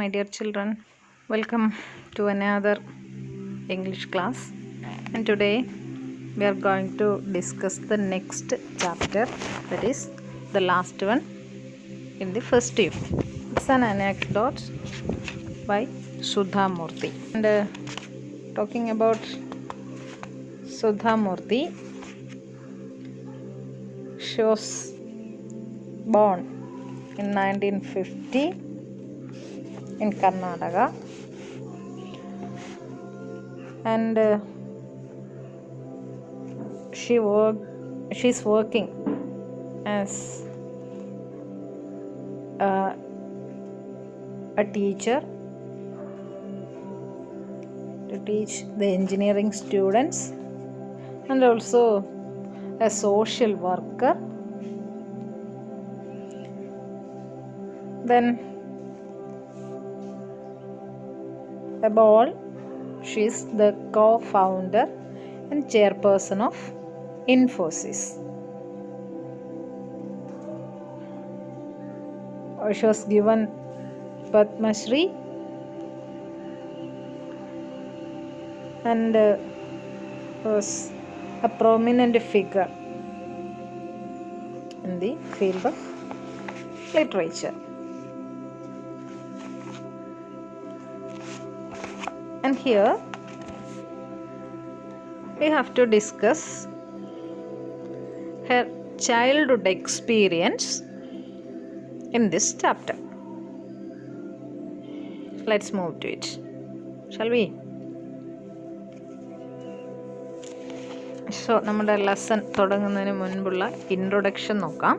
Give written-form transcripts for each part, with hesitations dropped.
my dear children. Welcome to another English class. And today we are going to discuss the next chapter, that is the last one in the first unit. It's an anecdote by Sudha Murthy. And talking about Sudha Murthy, she was born in 1950 in Karnataka, and she's working as a teacher to teach the engineering students, and also a social worker. Then above, she is the co-founder and chairperson of Infosys. She was given Padma Shri and was a prominent figure in the field of literature. And here we have to discuss her childhood experience in this chapter. Let's move to it, shall we? So, നമ്മുടെ lesson തുടങ്ങുന്നതിന് മുൻപുള്ള introduction നോക്കാം.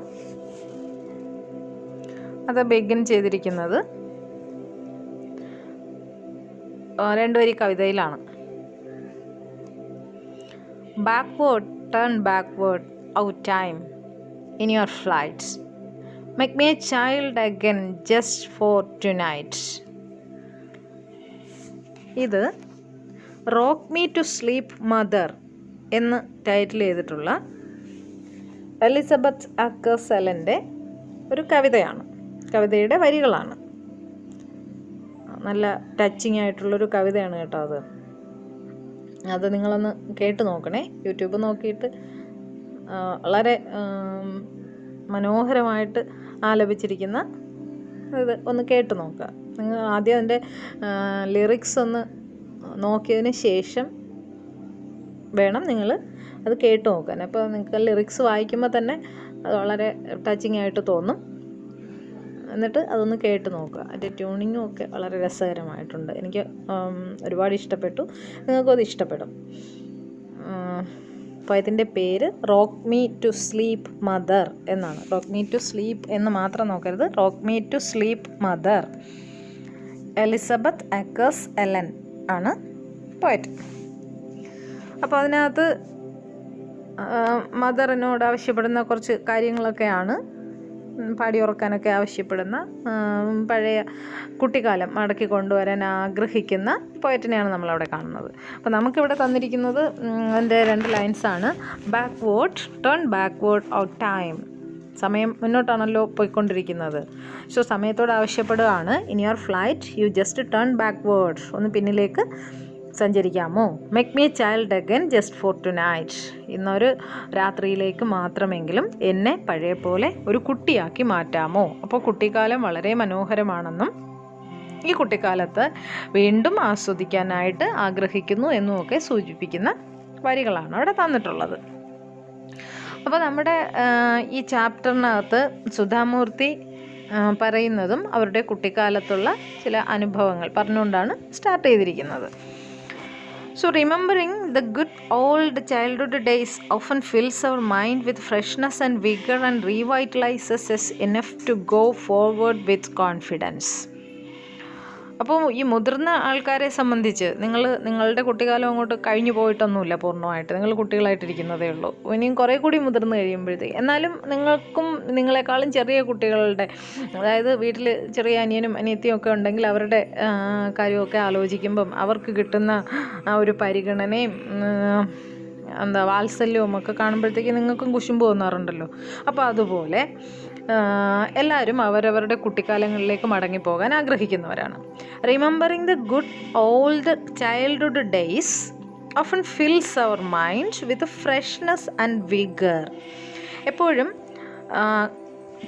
അത് begin ചെയ്തിരിക്കുന്നത് രണ്ടുവരി കവിതയിലാണ്. Backward, turn backward out time in your flights, make me a child again just for tonight. ഇത് rock me to sleep mother എന്ന് ടൈറ്റിൽ ചെയ്തിട്ടുള്ള എലിസബത്ത് അക്കേഴ്സ് എലൻ്റെ ഒരു കവിതയാണ്, കവിതയുടെ വരികളാണ്. നല്ല ടച്ചിങ് ആയിട്ടുള്ളൊരു കവിതയാണ് കേട്ടോ അത് നിങ്ങളൊന്ന് കേട്ട് നോക്കണേ. യൂട്യൂബ് നോക്കിയിട്ട് വളരെ മനോഹരമായിട്ട് ആലപിച്ചിരിക്കുന്ന ഇത് ഒന്ന് കേട്ട് നോക്കുക. നിങ്ങൾ ആദ്യം അതിൻ്റെ ലിറിക്സ് ഒന്ന് നോക്കിയതിന് ശേഷം വേണം നിങ്ങൾ അത് കേട്ട് നോക്കാൻ. അപ്പോൾ നിങ്ങൾക്ക് ലിറിക്സ് വായിക്കുമ്പോൾ തന്നെ അത് വളരെ ടച്ചിങ് ആയിട്ട് തോന്നും. എന്നിട്ട് അതൊന്ന് കേട്ട് നോക്കുക. അതിൻ്റെ ട്യൂണിങ്ങും ഒക്കെ വളരെ രസകരമായിട്ടുണ്ട്. എനിക്ക് ഒരുപാട് ഇഷ്ടപ്പെട്ടു, നിങ്ങൾക്കും അത് ഇഷ്ടപ്പെടും. അപ്പോൾ ഇതിൻ്റെ പേര് rock me to sleep mother എന്നാണ്. റോക്ക് മീ ടു സ്ലീപ്പ് എന്ന് മാത്രം നോക്കരുത്, rock me to sleep mother. Elizabeth Akers Allen ആണ് പോയറ്റ്. അപ്പോൾ അതിനകത്ത് മദറിനോട് ആവശ്യപ്പെടുന്ന കുറച്ച് കാര്യങ്ങളൊക്കെയാണ്. പാടിയുറക്കാനൊക്കെ ആവശ്യപ്പെടുന്ന, പഴയ കുട്ടിക്കാലം മടക്കി കൊണ്ടുവരാൻ ആഗ്രഹിക്കുന്ന പോയറ്റിനെയാണ് നമ്മളവിടെ കാണുന്നത്. അപ്പോൾ നമുക്കിവിടെ തന്നിരിക്കുന്നത് അതിൻ്റെ 2 ലൈൻസാണ്. Backward, turn backward out time. സമയം മുന്നോട്ടാണല്ലോ പോയിക്കൊണ്ടിരിക്കുന്നത്. സോ സമയത്തോട് ആവശ്യപ്പെടുകയാണ്, in your flight you just turn backward, ഒന്ന് പിന്നിലേക്ക് സഞ്ചരിക്കാമോ. Make me child again just for tonight, ഇന്നൊരു രാത്രിയിലേക്ക് മാത്രമെങ്കിലും എന്നെ പഴയ പോലെ ഒരു കുട്ടിയാക്കി മാറ്റാമോ. അപ്പോൾ കുട്ടിക്കാലം വളരെ മനോഹരമാണെന്നും ഈ കുട്ടിക്കാലത്ത് വീണ്ടും ആസ്വദിക്കാനായിട്ട് ആഗ്രഹിക്കുന്നു എന്നുമൊക്കെ സൂചിപ്പിക്കുന്ന വരികളാണ് അവിടെ തന്നിട്ടുള്ളത്. അപ്പോൾ നമ്മുടെ ഈ ചാപ്റ്ററിനകത്ത് സുധാമൂർത്തി പറയുന്നതും അവരുടെ കുട്ടിക്കാലത്തുള്ള ചില അനുഭവങ്ങൾ പറഞ്ഞുകൊണ്ടാണ് സ്റ്റാർട്ട് ചെയ്തിരിക്കുന്നത്. So remembering the good old childhood days often fills our mind with freshness and vigor and revitalizes us enough to go forward with confidence. അപ്പോൾ ഈ മുതിർന്ന ആൾക്കാരെ സംബന്ധിച്ച് നിങ്ങളുടെ കുട്ടിക്കാലം അങ്ങോട്ട് കഴിഞ്ഞു പോയിട്ടൊന്നുമില്ല പൂർണ്ണമായിട്ട്. നിങ്ങൾ കുട്ടികളായിട്ടിരിക്കുന്നതേ ഉള്ളൂ. ഇനിയും കുറേ കൂടി മുതിർന്ന് കഴിയുമ്പോഴത്തേക്ക്, എന്നാലും നിങ്ങൾക്കും നിങ്ങളെക്കാളും ചെറിയ കുട്ടികളുടെ, അതായത് വീട്ടിൽ ചെറിയ അനിയനും അനിയത്തിയും ഒക്കെ ഉണ്ടെങ്കിൽ അവരുടെ കാര്യമൊക്കെ ആലോചിക്കുമ്പം അവർക്ക് കിട്ടുന്ന ആ ഒരു പരിഗണനയും വാത്സല്യവും ഒക്കെ കാണുമ്പോഴത്തേക്ക് നിങ്ങൾക്കും കുശുമ്പ് തോന്നാറുണ്ടല്ലോ. അപ്പോൾ അതുപോലെ എല്ലാവരും അവരവരുടെ കുട്ടിക്കാലങ്ങളിലേക്ക് മടങ്ങിപ്പോകാൻ ആഗ്രഹിക്കുന്നവരാണ്. Remembering the good old childhood days often fills our mind with freshness and vigor. എപ്പോഴും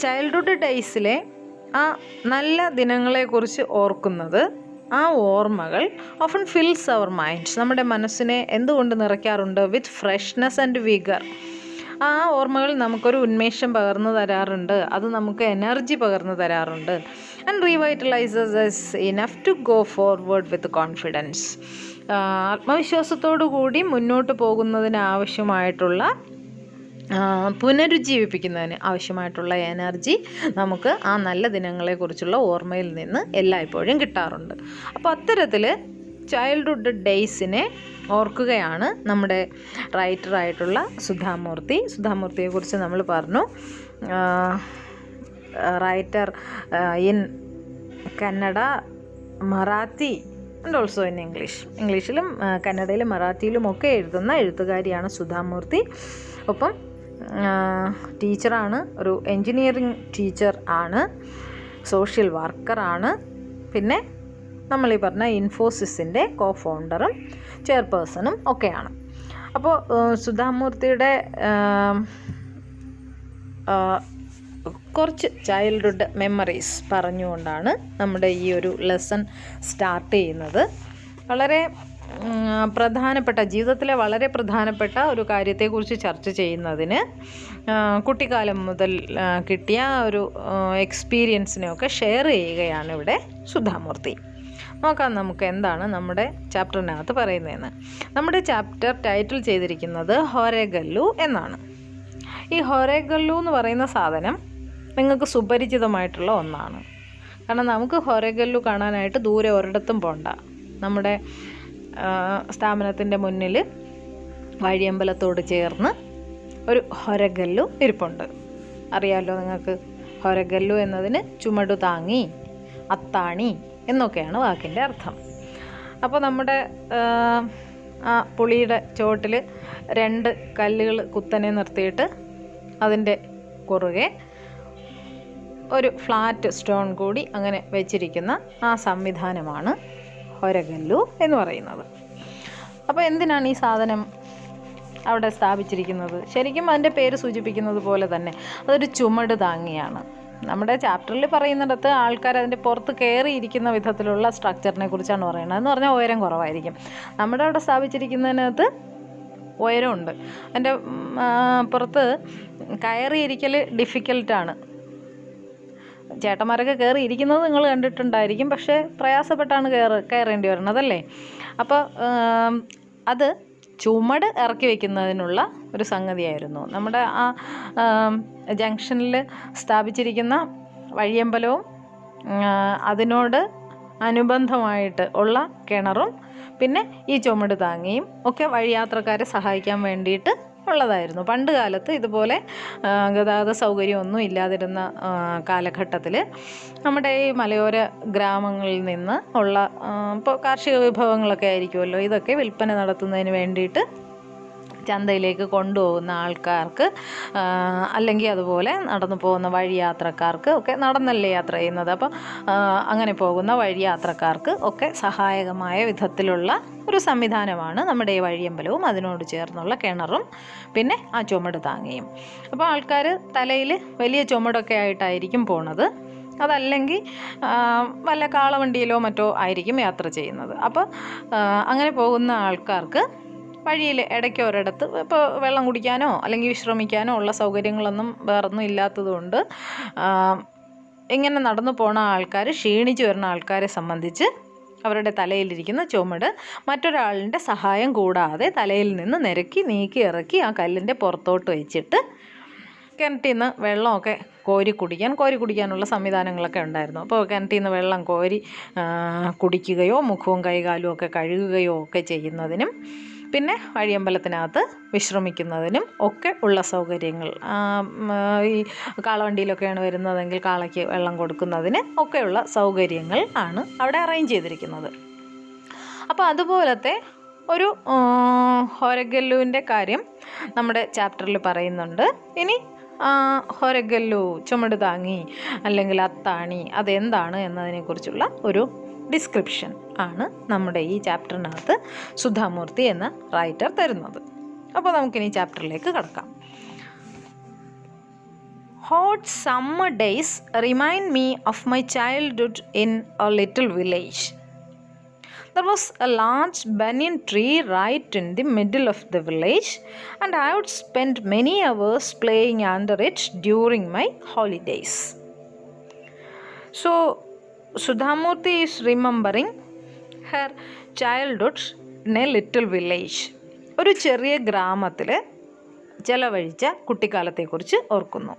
ചൈൽഡ്ഹുഡ് ഡേയ്സിലെ ആ നല്ല ദിനങ്ങളെക്കുറിച്ച് ഓർക്കുന്നത്, ആ ഓർമ്മകൾ often fills our minds, നമ്മുടെ മനസ്സിനെ എന്തുകൊണ്ട് നിറയ്ക്കാറുണ്ട്? With freshness and vigour. ആ ഓർമ്മകൾ നമുക്കൊരു ഉന്മേഷം പകർന്നു തരാറുണ്ട്, അത് നമുക്ക് എനർജി പകർന്നു തരാറുണ്ട്. And revitalises us enough to go forward with confidence. ആത്മവിശ്വാസത്തോടു കൂടി മുന്നോട്ട് പോകുന്നതിന് ആവശ്യമായിട്ടുള്ള, പുനരുജ്ജീവിപ്പിക്കുന്നതിന് ആവശ്യമായിട്ടുള്ള എനർജി നമുക്ക് ആ നല്ല ദിനങ്ങളെക്കുറിച്ചുള്ള ഓർമ്മയിൽ നിന്ന് എല്ലായ്പ്പോഴും കിട്ടാറുണ്ട്. അപ്പോൾ അത്തരത്തിൽ ചൈൽഡ്ഹുഡ് ഡേയ്സിനെ ഓർക്കുകയാണ് നമ്മുടെ റൈറ്ററായിട്ടുള്ള സുധാമൂർത്തിയെക്കുറിച്ച് നമ്മൾ പറഞ്ഞു. Writer in Kannada, Marathi and also in ഇംഗ്ലീഷിലും കന്നഡയിലും മറാത്തിയിലും ഒക്കെ എഴുതുന്ന എഴുത്തുകാരിയാണ് സുധാമൂർത്തി. ഒപ്പം ടീച്ചറാണ്, ഒരു എൻജിനീയറിംഗ് ടീച്ചർ ആണ്, സോഷ്യൽ വർക്കറാണ്, പിന്നെ നമ്മൾ ഈ പറഞ്ഞ ഇൻഫോസിസിൻ്റെ കോ-ഫൗണ്ടറും ചെയർപേഴ്സണും ഒക്കെയാണ്. അപ്പോൾ സുധാമൂർത്തിയുടെ കുറച്ച് ചൈൽഡ്ഹുഡ് മെമ്മറീസ് പറഞ്ഞുകൊണ്ടാണ് നമ്മുടെ ഈ ഒരു ലെസൺ സ്റ്റാർട്ട് ചെയ്യുന്നത്. വളരെ പ്രധാനപ്പെട്ട, ജീവിതത്തിലെ വളരെ പ്രധാനപ്പെട്ട ഒരു കാര്യത്തെക്കുറിച്ച് ചർച്ച ചെയ്യുന്നതിന് കുട്ടിക്കാലം മുതൽ കിട്ടിയ ഒരു എക്സ്പീരിയൻസിനെയൊക്കെ ഷെയർ ചെയ്യുകയാണ് ഇവിടെ സുധാമൂർത്തി. നോക്കാം നമുക്ക് എന്താണ് നമ്മുടെ ചാപ്റ്ററിനകത്ത് പറയുന്നതെന്ന്. നമ്മുടെ ചാപ്റ്റർ ടൈറ്റിൽ ചെയ്തിരിക്കുന്നത് ഹൊരഗല്ലു എന്നാണ്. ഈ ഹൊരഗല്ലു എന്ന് പറയുന്ന സാധനം നിങ്ങൾക്ക് സുപരിചിതമായിട്ടുള്ള ഒന്നാണ്. കാരണം നമുക്ക് ഹൊരഗല്ലു കാണാനായിട്ട് ദൂരെ ഒരിടത്തും പോണ്ട. നമ്മുടെ സ്ഥാപനത്തിൻ്റെ മുന്നിൽ വഴിയമ്പലത്തോട് ചേർന്ന് ഒരു ഹൊരഗല്ലു ഇരിപ്പുണ്ട്. അറിയാമല്ലോ നിങ്ങൾക്ക്. ഹൊരഗല്ലു എന്നതിന് ചുമടു താങ്ങി, അത്താണി എന്നൊക്കെയാണ് വാക്കിൻ്റെ അർത്ഥം. അപ്പോൾ നമ്മുടെ ആ പുളിയുടെ ചുവട്ടിൽ 2 കല്ലുകൾ കുത്തനെ നിർത്തിയിട്ട് അതിൻ്റെ കുറുകെ ഒരു ഫ്ലാറ്റ് സ്റ്റോൺ കൂടി അങ്ങനെ വെച്ചിരിക്കുന്ന ആ സംവിധാനമാണ് ഹൊരഗല്ലു എന്ന് പറയുന്നത്. അപ്പോൾ എന്തിനാണ് ഈ സാധനം അവിടെ സ്ഥാപിച്ചിരിക്കുന്നത്? ശരിക്കും അതിൻ്റെ പേര് സൂചിപ്പിക്കുന്നത് പോലെ തന്നെ അതൊരു ചുമട് താങ്ങിയാണ്. നമ്മുടെ ചാപ്റ്ററിൽ പറയുന്നിടത്ത് ആൾക്കാർ അതിൻ്റെ പുറത്ത് കയറിയിരിക്കുന്ന വിധത്തിലുള്ള സ്ട്രക്ചറിനെ കുറിച്ചാണ് പറയുന്നത്. എന്ന് പറഞ്ഞാൽ ഉയരം കുറവായിരിക്കും. നമ്മുടെ അവിടെ സ്ഥാപിച്ചിരിക്കുന്നതിനകത്ത് ഉയരമുണ്ട്. അതിൻ്റെ പുറത്ത് കയറിയിരിക്കൽ ഡിഫിക്കൽട്ടാണ്. ചേട്ടന്മാരൊക്കെ കയറി ഇരിക്കുന്നത് നിങ്ങൾ കണ്ടിട്ടുണ്ടായിരിക്കും, പക്ഷേ പ്രയാസപ്പെട്ടാണ് കയറേണ്ടി വരുന്നതല്ലേ. അപ്പോൾ അത് ചുമട് ഇറക്കി വയ്ക്കുന്നതിനുള്ള ഒരു സംഗതിയായിരുന്നു. നമ്മുടെ ആ ജംഗ്ഷനിൽ സ്ഥാപിച്ചിരിക്കുന്ന വഴിയമ്പലവും അതിനോട് അനുബന്ധമായിട്ട് ഉള്ള കിണറും പിന്നെ ഈ ചുമട് താങ്ങിയും ഒക്കെ വഴിയാത്രക്കാരെ സഹായിക്കാൻ വേണ്ടിയിട്ട് ഉള്ളതായിരുന്നു. പണ്ട് കാലത്ത് ഇതുപോലെ ഗതാഗത സൗകര്യമൊന്നും ഇല്ലാതിരുന്ന കാലഘട്ടത്തിൽ നമ്മുടെ ഈ മലയോര ഗ്രാമങ്ങളിൽ നിന്ന് ഉള്ള ഇപ്പോൾ കാർഷിക വിഭവങ്ങളൊക്കെ ആയിരിക്കുമല്ലോ, ഇതൊക്കെ വിൽപ്പന നടത്തുന്നതിന് വേണ്ടിയിട്ട് ചന്തയിലേക്ക് കൊണ്ടുപോകുന്ന ആൾക്കാർക്ക്, അല്ലെങ്കിൽ അതുപോലെ നടന്നു പോകുന്ന വഴിയാത്രക്കാർക്ക് ഒക്കെ, നടന്നല്ലേ യാത്ര ചെയ്യുന്നത്, അപ്പോൾ അങ്ങനെ പോകുന്ന വഴിയാത്രക്കാർക്ക് ഒക്കെ സഹായകമായ വിധത്തിലുള്ള ഒരു സംവിധാനമാണ് നമ്മുടെ ഈ വഴിയമ്പലവും അതിനോട് ചേർന്നുള്ള കിണറും പിന്നെ ആ ചുമട് താങ്ങിയും. അപ്പോൾ ആൾക്കാർ തലയിൽ വലിയ ചുമടൊക്കെ ആയിട്ടായിരിക്കും പോണത്. അതല്ലെങ്കിൽ വല്ല കാളവണ്ടിയിലോ മറ്റോ ആയിരിക്കും യാത്ര ചെയ്യുന്നത്. അപ്പോൾ അങ്ങനെ പോകുന്ന ആൾക്കാർക്ക് വഴിയിൽ ഇടയ്ക്ക് ഒരിടത്ത് ഇപ്പോൾ വെള്ളം കുടിക്കാനോ അല്ലെങ്കിൽ വിശ്രമിക്കാനോ ഉള്ള സൗകര്യങ്ങളൊന്നും വേറൊന്നും ഇല്ലാത്തതുകൊണ്ട് ഇങ്ങനെ നടന്നു പോണ ആൾക്കാർ, ക്ഷീണിച്ച് വരുന്ന ആൾക്കാരെ സംബന്ധിച്ച് അവരുടെ തലയിലിരിക്കുന്ന ചുമട് മറ്റൊരാളിൻ്റെ സഹായം കൂടാതെ തലയിൽ നിന്ന് നീക്കി ഇറക്കി ആ കല്ലിൻ്റെ പുറത്തോട്ട് വെച്ചിട്ട് കിണറ്റിൽ നിന്ന് വെള്ളമൊക്കെ കോരി കുടിക്കാനുള്ള സംവിധാനങ്ങളൊക്കെ ഉണ്ടായിരുന്നു. അപ്പോൾ കിണറ്റിൽ നിന്ന് വെള്ളം കോരി കുടിക്കുകയോ മുഖവും കൈകാലും ഒക്കെ കഴുകുകയോ ഒക്കെ ചെയ്യുന്നതിനും പിന്നെ വഴിയമ്പലത്തിനകത്ത് വിശ്രമിക്കുന്നതിനും ഒക്കെ ഉള്ള സൗകര്യങ്ങൾ, ഈ കാളവണ്ടിയിലൊക്കെയാണ് വരുന്നതെങ്കിൽ കാളയ്ക്ക് വെള്ളം കൊടുക്കുന്നതിന് ഒക്കെയുള്ള സൗകര്യങ്ങൾ ആണ് അവിടെ അറേഞ്ച് ചെയ്തിരിക്കുന്നത്. അപ്പോൾ അതുപോലത്തെ ഒരു ഹൊരഗല്ലുവിൻ്റെ കാര്യം നമ്മുടെ ചാപ്റ്ററിൽ പറയുന്നുണ്ട്. ഇനി ഹൊരഗല്ലു, ചുമട് താങ്ങി അല്ലെങ്കിൽ അത്താണി അതെന്താണ് എന്നതിനെക്കുറിച്ചുള്ള ഒരു ഡിസ്ക്രിപ്ഷൻ ആണ് നമ്മുടെ ഈ ചാപ്റ്ററിനകത്ത് സുധാമൂർത്തി എന്ന റൈറ്റർ തരുന്നത്. അപ്പോൾ നമുക്കിനി ചാപ്റ്ററിലേക്ക് കടക്കാം. Hot summer days remind me of my childhood in a little village. There was a large banyan tree right in the middle of the village, and I would spend many hours playing under it during my holidays. So, Sudhamurthy is remembering her childhood in a little village. ഒരു ചെറിയ ഗ്രാമത്തിൽ ചെലവഴിച്ച കുട്ടിക്കാലത്തെക്കുറിച്ച് ഓർക്കുന്നു.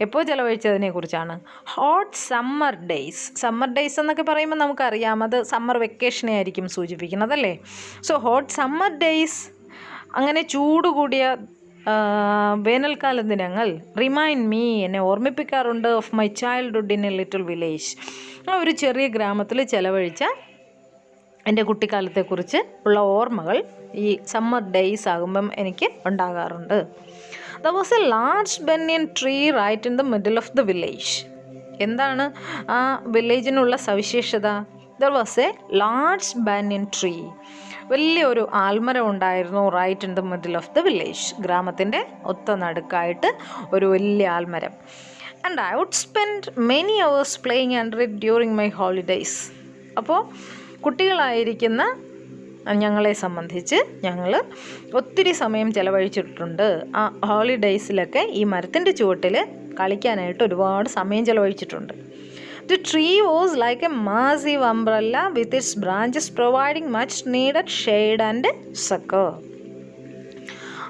എപ്പോൾ ചെലവഴിച്ചതിനെക്കുറിച്ചാണ്? Hot summer days. Summer days എന്നൊക്കെ പറയുമ്പോൾ നമുക്കറിയാം അത് സമ്മർ വെക്കേഷനെ ആയിരിക്കും സൂചിപ്പിക്കുന്നത്, അല്ലേ? സോ ഹോട്ട് സമ്മർ ഡേയ്സ്, അങ്ങനെ ചൂട് കൂടിയ വേനൽക്കാല ദിനങ്ങൾ റിമൈൻഡ് മീ, എന്നെ ഓർമ്മിപ്പിക്കാറുണ്ട്, of my childhood in a little village. ആ ഒരു ചെറിയ ഗ്രാമത്തിൽ ചെലവഴിച്ച എൻ്റെ കുട്ടിക്കാലത്തെക്കുറിച്ച് ഉള്ള ഓർമ്മകൾ ഈ സമ്മർ ഡേയ്സ് ആകുമ്പം എനിക്ക് ഉണ്ടാകാറുണ്ട്. There was a large banyan tree right in the middle of the village. എന്താണ് ആ വില്ലേജിനുള്ള സവിശേഷത? There was a large banyan tree, വലിയൊരു ആൽമരം ഉണ്ടായിരുന്നു right in the middle of the village. ഗ്രാമത്തിൻ്റെ ഒത്ത നടുക്കായിട്ട് ഒരു വലിയ ആൽമരം. And I would spend many hours playing under it during my holidays. അപ്പോൾ കുട്ടികളായിരിക്കുന്ന ഞങ്ങളെ സംബന്ധിച്ച് ഞങ്ങൾ ഒത്തിരി സമയം ചിലവഴിച്ചിട്ടുണ്ട്. ആ ഹോളിഡേയ്സിലൊക്കെ ഈ മരത്തിൻ്റെ ചുവട്ടിൽ കളിക്കാനായിട്ട് ഒരുപാട് സമയം ചിലവഴിച്ചിട്ടുണ്ട്. The tree was like a massive umbrella with its branches providing much needed shade and succor.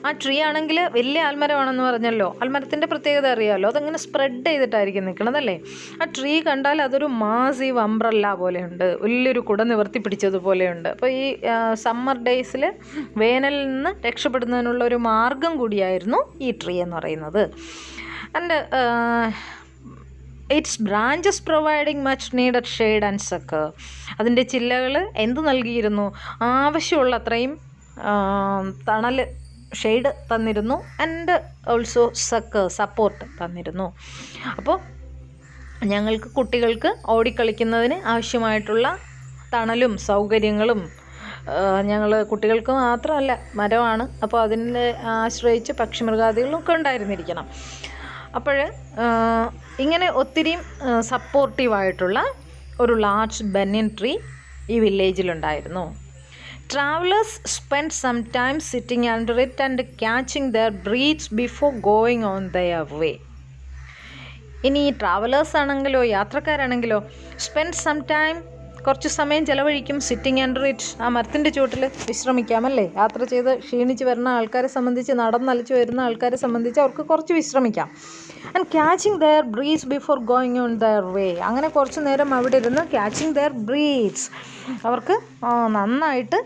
ആ ട്രീ ആണെങ്കിൽ വലിയ ആൽമരമാണെന്ന് പറഞ്ഞല്ലോ. ആൽമരത്തിൻ്റെ പ്രത്യേകത അറിയാമല്ലോ, അതങ്ങനെ സ്പ്രെഡ് ചെയ്തിട്ടായിരിക്കും നിൽക്കണതല്ലേ. ആ ട്രീ കണ്ടാൽ അതൊരു മാസീവ് അംബ്രല്ല പോലെയുണ്ട്, വലിയൊരു കുട നിവർത്തി പിടിച്ചതുപോലെയുണ്ട്. അപ്പോൾ ഈ സമ്മർ ഡേയ്സിൽ വേനലിൽ നിന്ന് രക്ഷപ്പെടുന്നതിനുള്ള ഒരു മാർഗം കൂടിയായിരുന്നു ഈ ട്രീ എന്ന് പറയുന്നത്. And it's branches providing much needed shade and sucker. അതിൻ്റെ ചില്ലകൾ എന്ത് നൽകിയിരുന്നു? ആവശ്യമുള്ള അത്രയും തണൽ, ഷെയ്ഡ് തന്നിരുന്നു. ആൻഡ് ഓൾസോ സപ്പോർട്ട് തന്നിരുന്നു. അപ്പോൾ ഞങ്ങൾക്ക് കുട്ടികൾക്ക് ഓടിക്കളിക്കുന്നതിന് ആവശ്യമായിട്ടുള്ള തണലും സൗകര്യങ്ങളും ഞങ്ങൾ കുട്ടികൾക്ക് മാത്രമല്ല, മരമാണ്, അപ്പോൾ അതിനെ ആശ്രയിച്ച് പക്ഷിമൃഗാദികളൊക്കെ ഉണ്ടായിരുന്നിരിക്കണം. അപ്പോൾ ഇങ്ങനെ ഒത്തിരി സപ്പോർട്ടീവായിട്ടുള്ള ഒരു ലാർജ് ബനിയൻ ട്രീ ഈ വില്ലേജിലുണ്ടായിരുന്നു. Travelers spent some time sitting under it and catching their breaths before going on their way. ഇനി ട്രാവലേഴ്സ് ആണെങ്കിലോ യാത്രക്കാരാണെങ്കിലോ സ്പെൻഡ് സം ടൈം, കുറച്ച് സമയം ചിലവഴിക്കും സിറ്റിംഗ് അണ്ടർ ഇറ്റ്, ആ മരത്തിൻ്റെ ചുവട്ടിൽ വിശ്രമിക്കാമല്ലേ. യാത്ര ചെയ്ത് ക്ഷീണിച്ച് വരുന്ന ആൾക്കാരെ സംബന്ധിച്ച്, നടന്നലച്ച് വരുന്ന ആൾക്കാരെ സംബന്ധിച്ച് അവർക്ക് കുറച്ച് വിശ്രമിക്കാം. And catching their breaths before going on their way. അങ്ങനെ കുറച്ച് നേരം അവിടെ ഇരുന്ന് ക്യാച്ചിങ് ദെയർ ബ്രീത്ത്സ്, അവർക്ക് നന്നായിട്ട്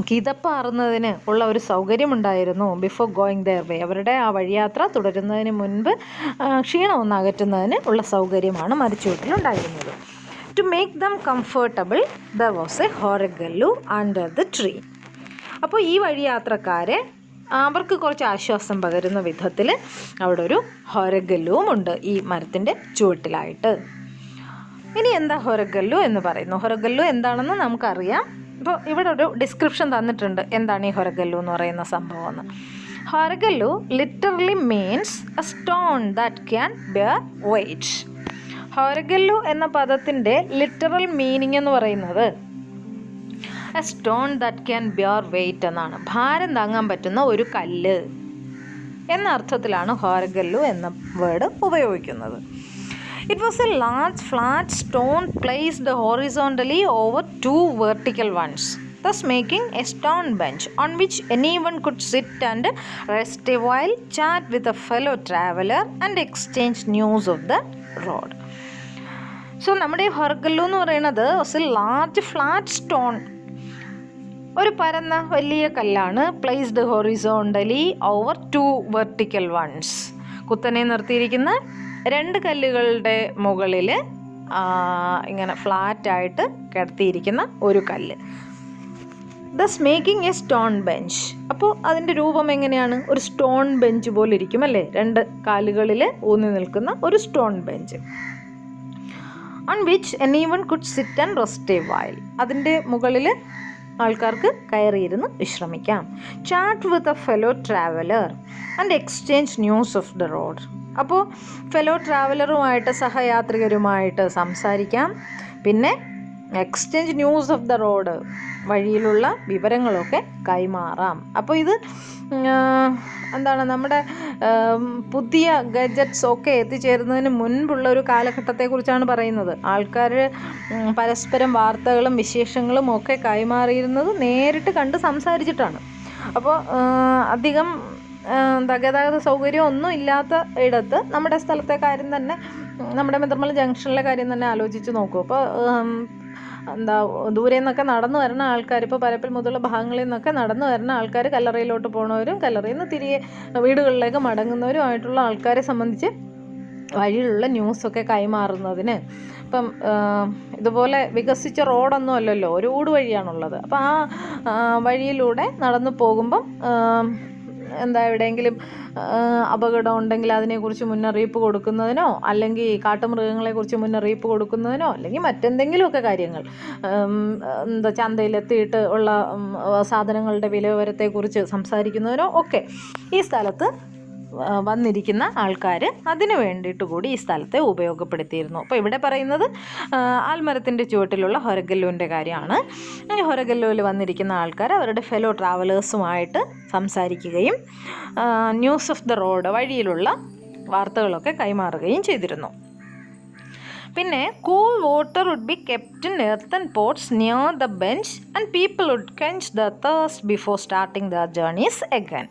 കിതപ്പാറുന്നതിന് ഉള്ള ഒരു സൗകര്യമുണ്ടായിരുന്നു. ബിഫോർ ഗോയിങ് ദെയർ വേ, അവരുടെ ആ വഴിയാത്ര തുടരുന്നതിന് മുൻപ് ക്ഷീണമൊന്ന് അകറ്റുന്നതിന് ഉള്ള സൗകര്യമാണ് മരച്ചുവട്ടിലുണ്ടായിരുന്നത്. To make them comfortable there was a horagallu under the tree. അപ്പോൾ ഈ വഴിയാത്രക്കാരെ അവർക്ക് കുറച്ച് ആശ്വാസം പകരുന്ന വിധത്തിൽ അവിടെ ഒരു ഹൊരഗല്ലുവും ഉണ്ട് ഈ മരത്തിൻ്റെ ചുവട്ടിലായിട്ട്. ഇനി എന്താ ഹൊരഗല്ലു എന്ന് പറയുന്നു? ഹൊരഗല്ലു എന്താണെന്ന് നമുക്കറിയാം. ഇപ്പോൾ ഇവിടെ ഒരു ഡിസ്ക്രിപ്ഷൻ തന്നിട്ടുണ്ട് എന്താണ് ഈ ഹൊരഗല്ലു എന്ന് പറയുന്ന സംഭവം എന്ന്. Horagallu literally means a stone that can bear weight. Horagallu എന്ന പദത്തിൻ്റെ ലിറ്ററൽ മീനിങ് എന്ന് പറയുന്നത് a stone that can bear weight എന്നാണ്. ഭാരം താങ്ങാൻ പറ്റുന്ന ഒരു കല്ല് എന്ന അർത്ഥത്തിലാണ് ഹൊരഗല്ലു എന്ന വേർഡ് ഉപയോഗിക്കുന്നത്. It was a large flat stone placed horizontally over two vertical ones, thus making a stone bench on which anyone could sit and rest a while, chat with a fellow traveler and exchange news of the road. So നമ്മുടെ ഹൊരഗല്ലു എന്ന് പറയുന്നത് was a large flat stone, ഒരു പരന്ന വലിയ കല്ലാണ്. Placed horizontally over two vertical ones, കുത്തനെ നിർത്തിയിരിക്കുന്ന രണ്ട് കല്ലുകളുടെ മുകളിൽ ഇങ്ങനെ ഫ്ലാറ്റായിട്ട് കിടത്തിയിരിക്കുന്ന ഒരു കല്ല്. Thus making a stone bench. അപ്പോൾ അതിൻ്റെ രൂപം എങ്ങനെയാണ്? ഒരു സ്റ്റോൺ ബെഞ്ച് പോലെ ഇരിക്കും അല്ലേ, 2 കാലുകളിൽ ഊന്നി നിൽക്കുന്ന ഒരു stone bench. On which anyone could sit and rest a while. അതിൻ്റെ മുകളിൽ ആൾക്കാർക്ക് കയറിയിരുന്ന് വിശ്രമിക്കാം. Chat with a fellow traveller and exchange news of the road. അപ്പോൾ ഫെലോ ട്രാവലറുമായിട്ട്, സഹയാത്രികരുമായിട്ട് സംസാരിക്കാം. പിന്നെ exchange news of the road, വഴിയിലുള്ള വിവരങ്ങളൊക്കെ കൈമാറാം. അപ്പോൾ ഇത് എന്താണ്, നമ്മുടെ പുതിയ ഗജറ്റ്സ് ഒക്കെ എത്തിച്ചേരുന്നതിന് മുൻപുള്ള ഒരു കാലഘട്ടത്തെക്കുറിച്ചാണ് പറയുന്നത്. ആൾക്കാർ പരസ്പരം വാർത്തകളും വിശേഷങ്ങളും ഒക്കെ കൈമാറിയിരുന്നത് നേരിട്ട് കണ്ട് സംസാരിച്ചിട്ടാണ്. അപ്പോൾ അധികം ഗതാഗത സൗകര്യം ഒന്നും ഇല്ലാത്ത ഇടത്ത് നമ്മുടെ സ്ഥലത്തെ കാര്യം തന്നെ, നമ്മുടെ മെത്രമല ജംഗ്ഷനിലെ കാര്യം തന്നെ ആലോചിച്ച് നോക്കൂ. അപ്പോൾ ദൂരെ നിന്നൊക്കെ നടന്നു വരുന്ന ആൾക്കാർ, ഇപ്പോൾ പരപ്പിൽ മുതലുള്ള ഭാഗങ്ങളിൽ നിന്നൊക്കെ നടന്നു വരുന്ന ആൾക്കാർ, കല്ലറയിലോട്ട് പോണവരും കല്ലറയിൽ നിന്ന് തിരികെ വീടുകളിലേക്ക് മടങ്ങുന്നവരുമായിട്ടുള്ള ആൾക്കാരെ സംബന്ധിച്ച് വഴിയിലുള്ള ന്യൂസൊക്കെ കൈമാറുന്നതിന്, ഇപ്പം ഇതുപോലെ വികസിച്ച റോഡൊന്നും അല്ലല്ലോ, ഒരു ഊടുവഴിയാണുള്ളത്. അപ്പോൾ ആ വഴിയിലൂടെ നടന്നു പോകുമ്പം എവിടെയെങ്കിലും അപകടം ഉണ്ടെങ്കിൽ അതിനെക്കുറിച്ച് മുന്നറിയിപ്പ് കൊടുക്കുന്നതിനോ, അല്ലെങ്കിൽ കാട്ടുമൃഗങ്ങളെക്കുറിച്ച് മുന്നറിയിപ്പ് കൊടുക്കുന്നതിനോ, അല്ലെങ്കിൽ മറ്റെന്തെങ്കിലുമൊക്കെ കാര്യങ്ങൾ, ചന്തയിലെത്തിയിട്ട് ഉള്ള സാധനങ്ങളുടെ വിലവരത്തെക്കുറിച്ച് സംസാരിക്കുന്നതിനോ ഒക്കെ ഈ സ്ഥലത്ത് വന്നിരിക്കുന്ന ആൾക്കാർ അതിന് വേണ്ടിയിട്ട് കൂടി ഈ സ്ഥലത്തെ ഉപയോഗപ്പെടുത്തിയിരുന്നു. അപ്പോൾ ഇവിടെ പറയുന്നത് ആൽമരത്തിൻ്റെ ചുവട്ടിലുള്ള ഹൊരഗല്ലുവിൻ്റെ കാര്യമാണ്. ഹൊരഗല്ലുവിൽ വന്നിരിക്കുന്ന ആൾക്കാർ അവരുടെ ഫെലോ ട്രാവലേഴ്സുമായിട്ട് സംസാരിക്കുകയും ന്യൂസ് ഓഫ് ദ റോഡ്, വഴിയിലുള്ള വാർത്തകളൊക്കെ കൈമാറുകയും ചെയ്തിരുന്നു. പിന്നെ cool water would be kept in earthen pots near the bench and people would quench the thirst before starting the journeys again.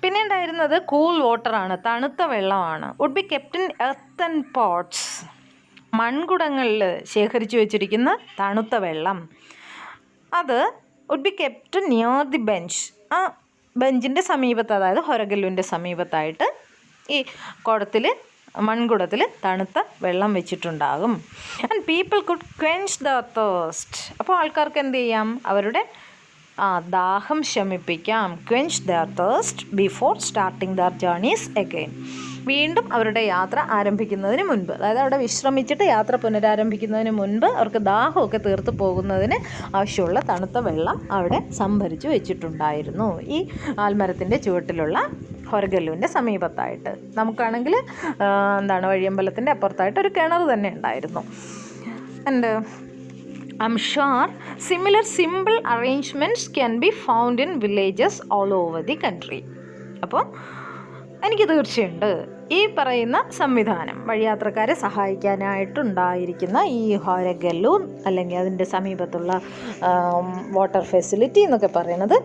പിന്നെ ഉണ്ടായിരുന്നത് കൂൾ വാട്ടറാണ്, തണുത്ത വെള്ളമാണ്. Would be kept in earthen pots, മൺകുടങ്ങളിൽ ശേഖരിച്ചു വെച്ചിരിക്കുന്ന തണുത്ത വെള്ളം. അത് would be kept near the bench, ആ ബെഞ്ചിൻ്റെ സമീപത്ത്, അതായത് ഹൊരഗല്ലുവിൻ്റെ സമീപത്തായിട്ട് ഈ മൺകുടത്തിൽ തണുത്ത വെള്ളം വെച്ചിട്ടുണ്ടാകും. And people could quench the thirst. അപ്പോൾ ആൾക്കാർക്ക് എന്ത് ചെയ്യാം? അവരുടെ ദാഹം ശമിപ്പിക്കാം. quench their thirst before starting their journeys again. വീണ്ടും അവരുടെ യാത്ര ആരംഭിക്കുന്നതിന് മുൻപ്, അതായത് അവിടെ വിശ്രമിച്ചിട്ട് യാത്ര പുനരാരംഭിക്കുന്നതിന് മുൻപ് അവർക്ക് ദാഹമൊക്കെ തീർത്ത് പോകുന്നതിന് ആവശ്യമുള്ള തണുത്ത വെള്ളം അവിടെ സംഭരിച്ചു വെച്ചിട്ടുണ്ടായിരുന്നു ഈ ആൽമരത്തിൻ്റെ ചുവട്ടിലുള്ള ഹൊരഗല്ലുവിൻ്റെ സമീപത്തായിട്ട്. നമുക്കാണെങ്കിൽ വഴിയമ്പലത്തിൻ്റെ അപ്പുറത്തായിട്ട് ഒരു കിണർ തന്നെ ഉണ്ടായിരുന്നു. And I'm sure similar simple arrangements can be found in villages all over the country. അപ്പോൾ എനിക്ക് തീർച്ചയുണ്ട് ഈ പറയുന്ന സംവിധാനം, വഴിയാത്രക്കാരെ സഹായിക്കാനായിട്ടുണ്ടായിരിക്കുന്ന ഈ ഹൊരഗല്ലു അല്ലെങ്കിൽ അതിൻ്റെ സമീപത്തുള്ള വാട്ടർ ഫെസിലിറ്റി എന്നൊക്കെ പറയുന്നത്,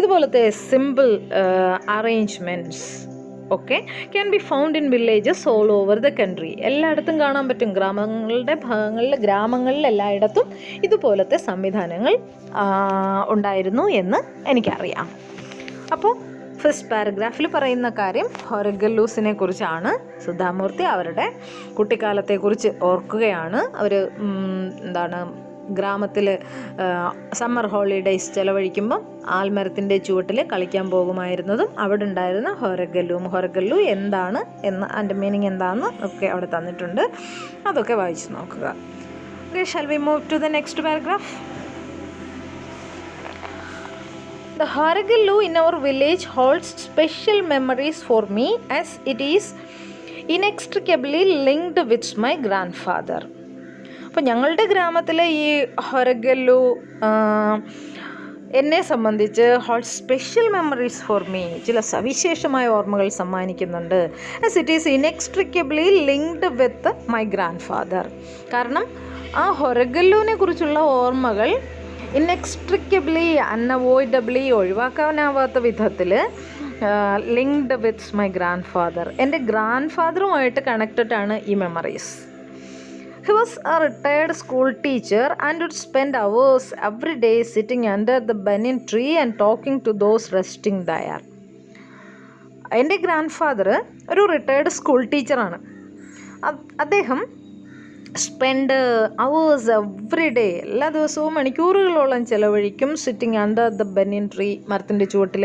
ഇതുപോലത്തെ സിമ്പിൾ അറേഞ്ച്മെൻറ്റ്സ് ഒക്കെ can be found in villages all over the country. എല്ലായിടത്തും കാണാൻ പറ്റും. ഗ്രാമങ്ങളിൽ എല്ലായിടത്തും ഇതുപോലത്തെ സംവിധാനങ്ങൾ ഉണ്ടായിരുന്നു എന്ന് എനിക്കറിയാം. അപ്പോൾ ഫസ്റ്റ് പാരഗ്രാഫിൽ പറയുന്ന കാര്യം ഹൊരഗല്ലൂസിനെ കുറിച്ചാണ്. സുധാമൂർത്തി അവരുടെ കുട്ടിക്കാലത്തെക്കുറിച്ച് ഓർക്കുകയാണ്. അവർ ഗ്രാമത്തിൽ സമ്മർ ഹോളിഡേയ്സ് ചിലവഴിക്കുമ്പം ആൽമരത്തിൻ്റെ ചുവട്ടിൽ കളിക്കാൻ പോകുമായിരുന്നതും അവിടെ ഉണ്ടായിരുന്ന ഹൊരഗല്ലു എന്താണ് എന്ന്, അതിൻ്റെ മീനിങ് എന്താണെന്ന് ഒക്കെ അവിടെ തന്നിട്ടുണ്ട്. അതൊക്കെ വായിച്ച് നോക്കുക. Okay, shall we move to the next paragraph? The Haragallu in our village holds special memories for me as it is inextricably linked with my grandfather. അപ്പോൾ ഞങ്ങളുടെ ഗ്രാമത്തിലെ ഈ ഹൊരഗല്ലു എന്നെ സംബന്ധിച്ച് hold special memories for me, ചില സവിശേഷമായ ഓർമ്മകൾ സമ്മാനിക്കുന്നുണ്ട്. As it is inextricably linked with my grandfather. കാരണം ആ ഹൊരഗല്ലുവിനെ കുറിച്ചുള്ള ഓർമ്മകൾ ഇനെക്സ്ട്രിക്കബിളി, അൺഅവോയ്ഡബിളി, ഒഴിവാക്കാനാവാത്ത വിധത്തിൽ linked with my grandfather, എൻ്റെ ഗ്രാൻഡ് ഫാദറുമായിട്ട് കണക്റ്റഡ് ആണ് ഈ memories. He was a retired school teacher and would spend hours every day sitting under the banyan tree and talking to those resting there. എൻ്റെ grandfather ഒരു retired school ടീച്ചറാണ്. അദ്ദേഹം spend hours every day, എല്ലാ ദിവസവും മണിക്കൂറുകളോളം ചിലവഴിക്കും sitting under the banyan tree, മരത്തിൻ്റെ ചുവട്ടിൽ,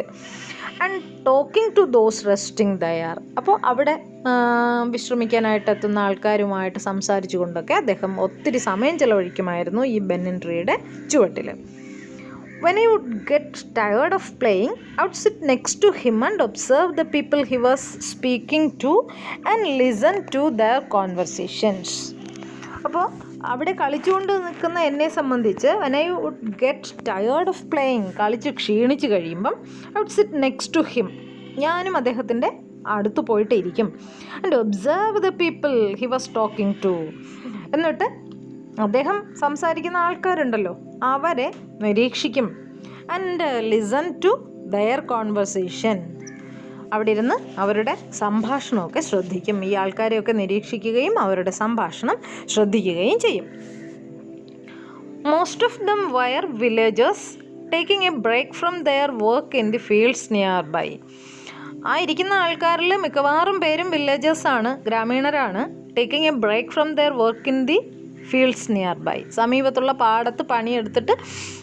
and talking to those resting there. അപ്പോൾ അവിടെ വിശ്രമിക്കാനായിട്ട് എത്തുന്ന ആൾക്കാരുമായിട്ട് സംസാരിച്ചു കൊണ്ടൊക്കെ അദ്ദേഹം ഒത്തിരി സമയം ചിലവഴിക്കുമായിരുന്നു ഈ ബനിയൻ ട്രീയുടെ ചുവട്ടിൽ. When I would get tired of playing, I would sit next to him and observe the people he was speaking to and listen to their conversations. അപ്പോൾ അവിടെ കളിച്ചുകൊണ്ട് നിൽക്കുന്ന എന്നെ സംബന്ധിച്ച് when I would get tired of playing, കളിച്ച് ക്ഷീണിച്ച് കഴിയുമ്പം I would sit next to him, ഞാനും അദ്ദേഹത്തിൻ്റെ അടുത്ത് പോയിട്ട് ഇരിക്കും, and observe the people he was talking to, എന്നിട്ട് അദ്ദേഹം സംസാരിക്കുന്ന ആൾക്കാരുണ്ടല്ലോ അവരെ നിരീക്ഷിക്കും, and listen to their conversation, അവിടെ ഇരുന്ന് അവരുടെ സംഭാഷണമൊക്കെ ശ്രദ്ധിക്കും. ഈ ആൾക്കാരെയൊക്കെ നിരീക്ഷിക്കുകയും അവരുടെ സംഭാഷണം ശ്രദ്ധിക്കുകയും ചെയ്യും. Most of them were villagers taking a break from their work in the fields nearby. ആ ഇരിക്കുന്ന ആൾക്കാരിൽ മിക്കവാറും പേരും വില്ലേജേഴ്സാണ്, ഗ്രാമീണരാണ്. Taking a break from their work in the fields nearby, സമീപത്തുള്ള പാടത്ത് പണിയെടുത്തിട്ട്